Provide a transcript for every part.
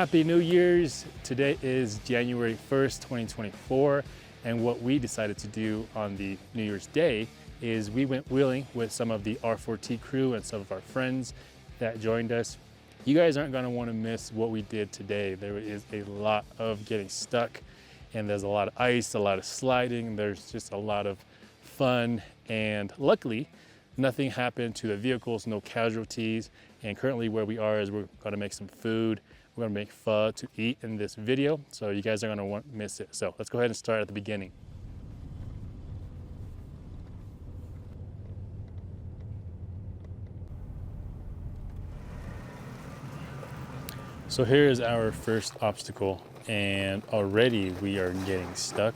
Happy New Year's! Today is January 1st, 2024, and what we decided to do on the New Year's Day is we went wheeling with some of the R4T crew and some of our friends that joined us. You guys aren't going to want to miss what we did today. There is a lot of getting stuck, and there's a lot of ice, a lot of sliding. There's just a lot of fun, and luckily, nothing happened to the vehicles, no casualties. And currently where we are is we're going to make some food. We're going to make pho to eat in this video, so you guys are going to want to miss it. So let's go ahead and start at the beginning. So here is our first obstacle, and already we are getting stuck,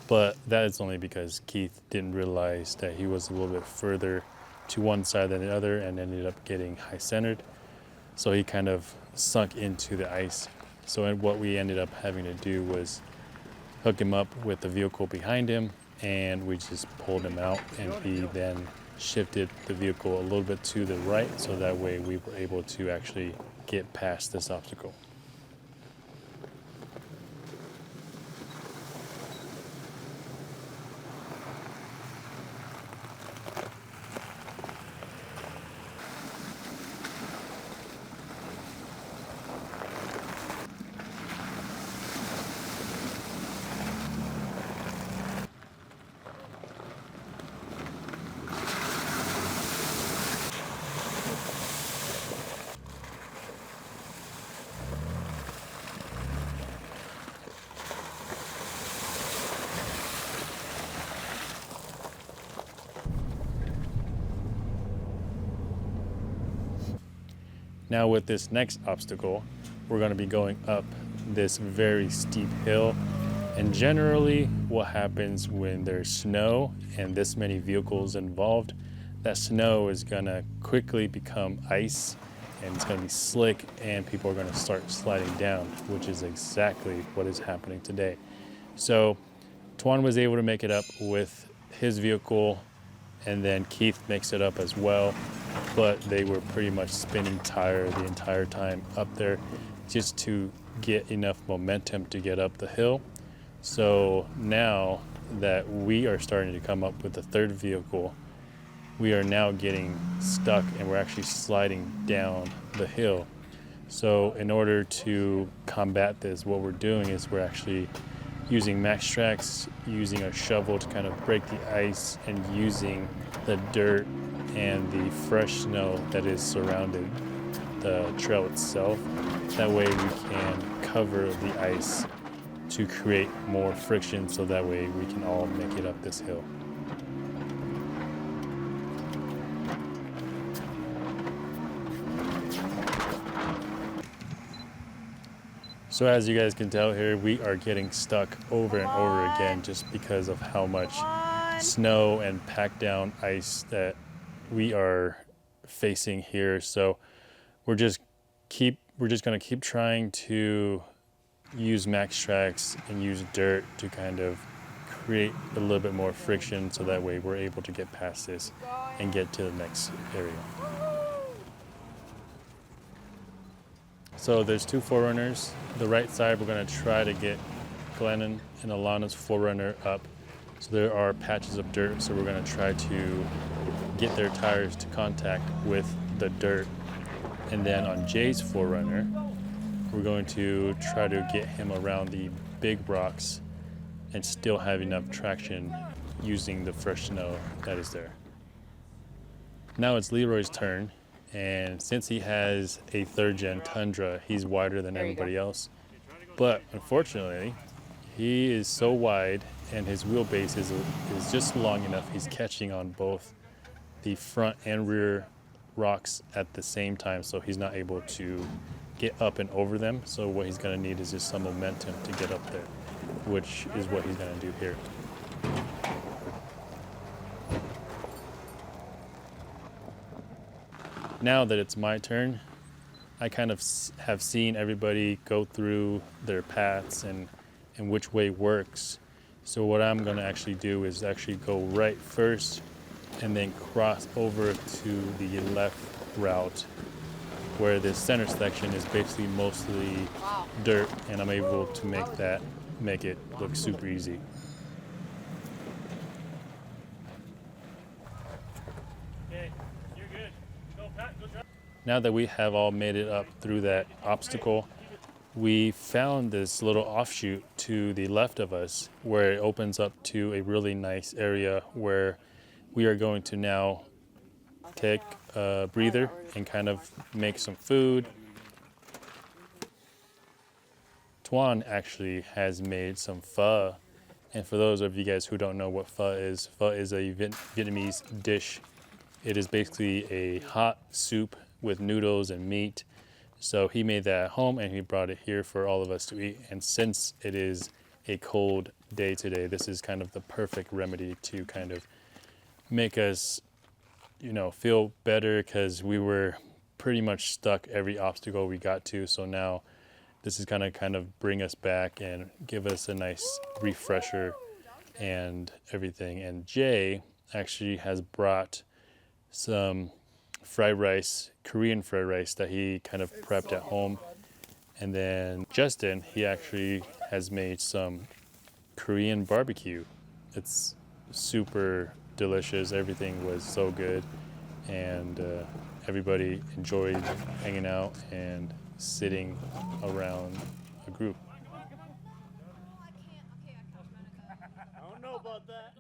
but that is only because Keith didn't realize that he was a little bit further to one side than the other and ended up getting high-centered. So he kind of sunk into the ice. So what we ended up having to do was hook him up with the vehicle behind him, and we just pulled him out, and he then shifted the vehicle a little bit to the right, so that way we were able to actually get past this obstacle. Now with this next obstacle, we're going to be going up this very steep hill. And generally what happens when there's snow and this many vehicles involved, that snow is going to quickly become ice, and it's going to be slick, and people are going to start sliding down, which is exactly what is happening today. So Tuan was able to make it up with his vehicle, and then Keith makes it up as well. But they were pretty much spinning tire the entire time up there just to get enough momentum to get up the hill. So now that we are starting to come up with the third vehicle, we are now getting stuck and we're actually sliding down the hill. So in order to combat this, what we're doing is we're actually using max tracks, using a shovel to kind of break the ice, and using the dirt and the fresh snow that is surrounding the trail itself. That way we can cover the ice to create more friction, so that way we can all make it up this hill. So as you guys can tell here, we are getting stuck over and over again just because of how much snow and packed down ice that we are facing here. So we're just going to keep trying to use max tracks and use dirt to kind of create a little bit more friction, so that way we're able to get past this and get to the next area. So there's two forerunners. The right side, we're going to try to get Glennon and Alana's forerunner up. So there are patches of dirt, so we're going to try to get their tires to contact with the dirt. And then on Jay's forerunner, we're going to try to get him around the big rocks and still have enough traction using the fresh snow that is there. Now it's Leroy's turn. And since he has a third-gen Tundra, he's wider than everybody else. But unfortunately, he is so wide and his wheelbase is just long enough. He's catching on both the front and rear rocks at the same time, so he's not able to get up and over them. So what he's going to need is just some momentum to get up there, which is what he's going to do here. Now that it's my turn, I kind of have seen everybody go through their paths and which way works. So what I'm going to actually do is actually go right first and then cross over to the left route where this center section is basically mostly dirt, and I'm able to make it look super easy. Okay, you're good. Go, Pat, go try. Now that we have all made it up through that obstacle, we found this little offshoot to the left of us where it opens up to a really nice area where we are going to now take a breather and kind of make some food. Tuan actually has made some pho, and for those of you guys who don't know what pho is a Vietnamese dish. It is basically a hot soup with noodles and meat. So he made that at home and he brought it here for all of us to eat. And since it is a cold day today, this is kind of the perfect remedy to kind of make us, feel better, because we were pretty much stuck every obstacle we got to. So now this is kind of bring us back and give us a nice refresher and everything. And Jay actually has brought some fried rice, Korean fried rice that he kind of prepped at home. And then Justin, he actually has made some Korean barbecue. It's super delicious. Everything was so good, and everybody enjoyed hanging out and sitting around a group. I don't know about that.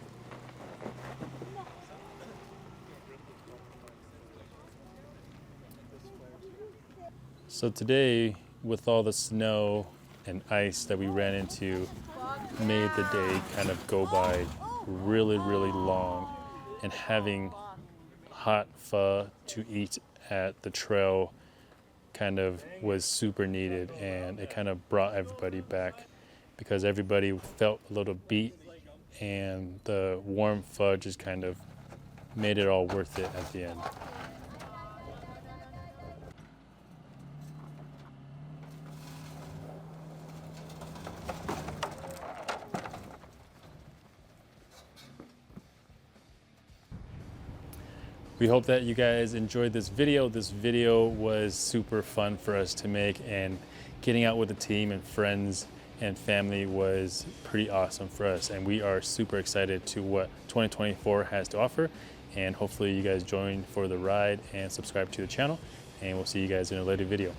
So today, with all the snow and ice that we ran into, made the day kind of go by really, really long. And having hot pho to eat at the trail kind of was super needed, and it kind of brought everybody back because everybody felt a little beat, and the warm pho just kind of made it all worth it at the end. We hope that you guys enjoyed this video. This video was super fun for us to make, and getting out with the team and friends and family was pretty awesome for us. And we are super excited to what 2024 has to offer. And hopefully you guys join for the ride and subscribe to the channel. And we'll see you guys in a later video.